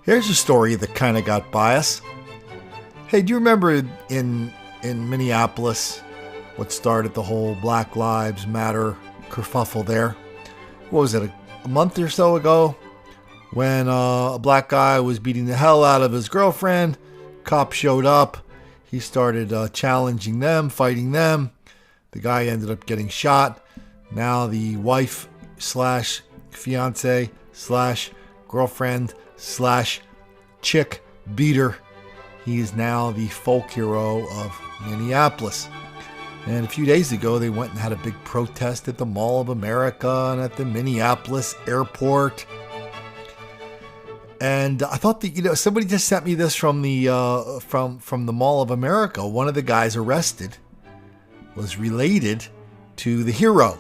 Here's a story that kind of got by us. Hey, do you remember in Minneapolis what started the whole Black Lives Matter kerfuffle there? What was it, a month or so ago? When a black guy was beating the hell out of his girlfriend, cops showed up. He started challenging them, fighting them. The guy ended up getting shot. Now the wife slash fiance slash girlfriend slash chick beater. He is now the folk hero of Minneapolis. And a few days ago, they went and had a big protest at the Mall of America and at the Minneapolis airport. And I thought that, somebody just sent me this from the from the Mall of America. One of the guys arrested was related to the hero,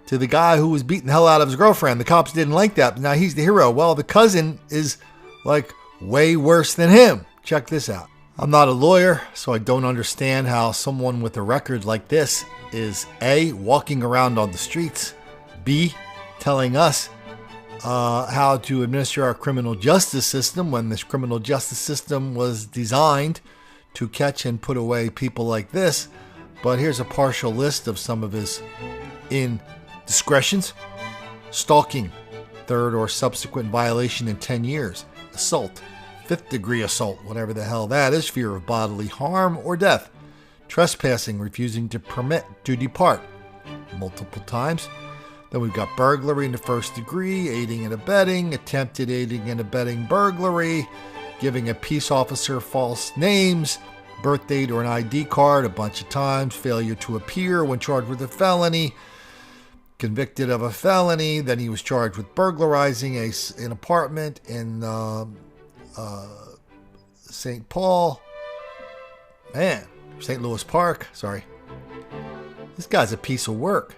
to the guy who was beating the hell out of his girlfriend. The cops didn't like that, but now he's the hero. Well, the cousin is like way worse than him. Check this out. I'm not a lawyer, so I don't understand how someone with a record like this is A, walking around on the streets, B, telling us how to administer our criminal justice system when this criminal justice system was designed to catch and put away people like this. But here's a partial list of some of his indiscretions. Stalking, third or subsequent violation in 10 years. Assault, 5th degree assault, whatever the hell that is, fear of bodily harm or death. Trespassing, refusing to permit to depart, multiple times. Then we've got burglary in the 1st degree, aiding and abetting, attempted aiding and abetting burglary, giving a peace officer false names, birth date or an ID card a bunch of times, failure to appear when charged with a felony, convicted of a felony. Then he was charged with burglarizing an apartment in St. Louis Park. Sorry. This guy's a piece of work.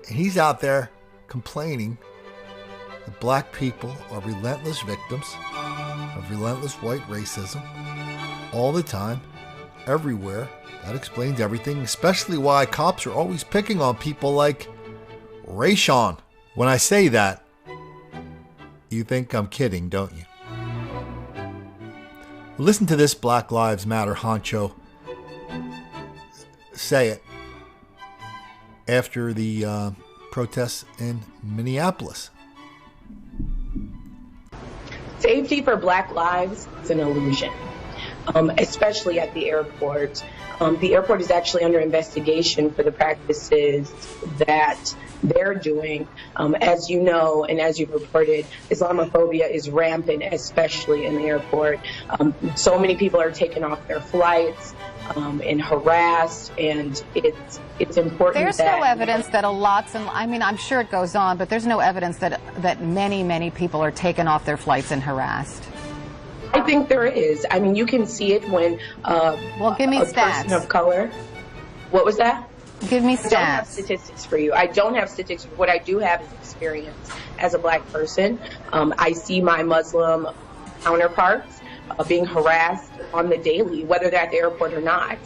And he's out there complaining that black people are relentless victims of relentless white racism all the time, everywhere. That explains everything, especially why cops are always picking on people like Rayshawn. When I say that, you think I'm kidding, don't you? Listen to this Black Lives Matter honcho say it after the protests in Minneapolis. Safety for Black lives is an illusion, especially at the airport. The airport is actually under investigation for the practices that they're doing. As you know, and as you've reported, Islamophobia is rampant, especially in the airport. So many people are taken off their flights and harassed, and it's important. There's no evidence that I'm sure it goes on, but there's no evidence that many people are taken off their flights and harassed. I think there is. I mean, you can see it when well, give me a stats. Person of color. What was that? Give me stats. I don't have statistics for you. I don't have statistics. What I do have is experience as a black person. I see my Muslim counterparts being harassed on the daily, whether they're at the airport or not.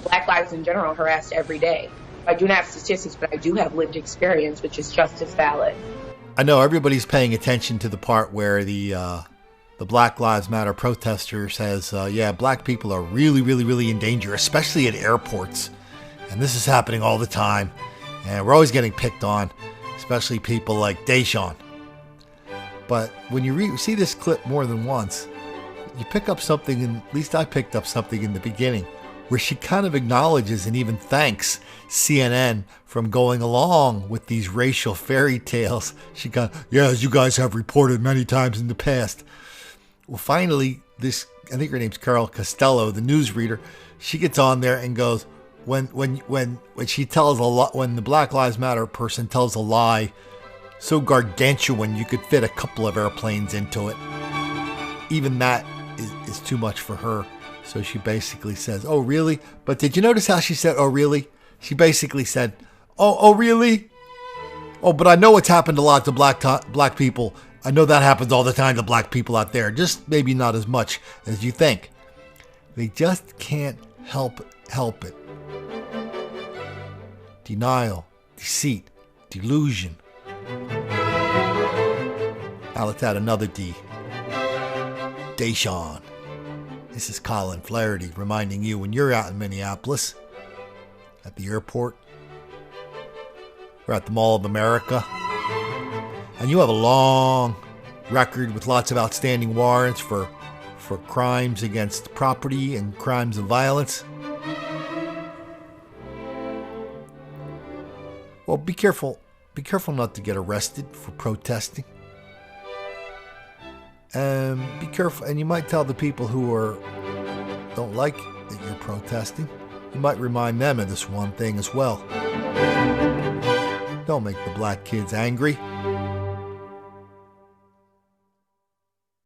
Black lives in general are harassed every day. I do not have statistics, but I do have lived experience, which is just as valid. I know everybody's paying attention to the part where the Black Lives Matter protester says, yeah, black people are really in danger, especially at airports. And this is happening all the time. And we're always getting picked on, especially people like Deshaun. But when you see this clip more than once, you pick up something, and at least I picked up something in the beginning, where she kind of acknowledges and even thanks CNN from going along with these racial fairy tales. She goes, yeah, as you guys have reported many times in the past. Well, finally, I think her name's Carol Costello, the newsreader, she gets on there and goes, when she tells a lot, when the Black Lives Matter person tells a lie so gargantuan you could fit a couple of airplanes into it, even that is too much for her. So she basically says, oh, really? But did you notice how she said, oh, really? She basically said, oh, really? Oh, but I know it's happened a lot to black people. I know that happens all the time to black people out there. Just maybe not as much as you think. They just can't help it. Denial, deceit, delusion. Now let's add another D. station. This is Colin Flaherty reminding you when you're out in Minneapolis, at the airport, or at the Mall of America, and you have a long record with lots of outstanding warrants for crimes against property and crimes of violence, well, be careful. Be careful not to get arrested for protesting. Be careful, and you might tell the people who don't like that you're protesting, you might remind them of this one thing as well. Don't make the black kids angry.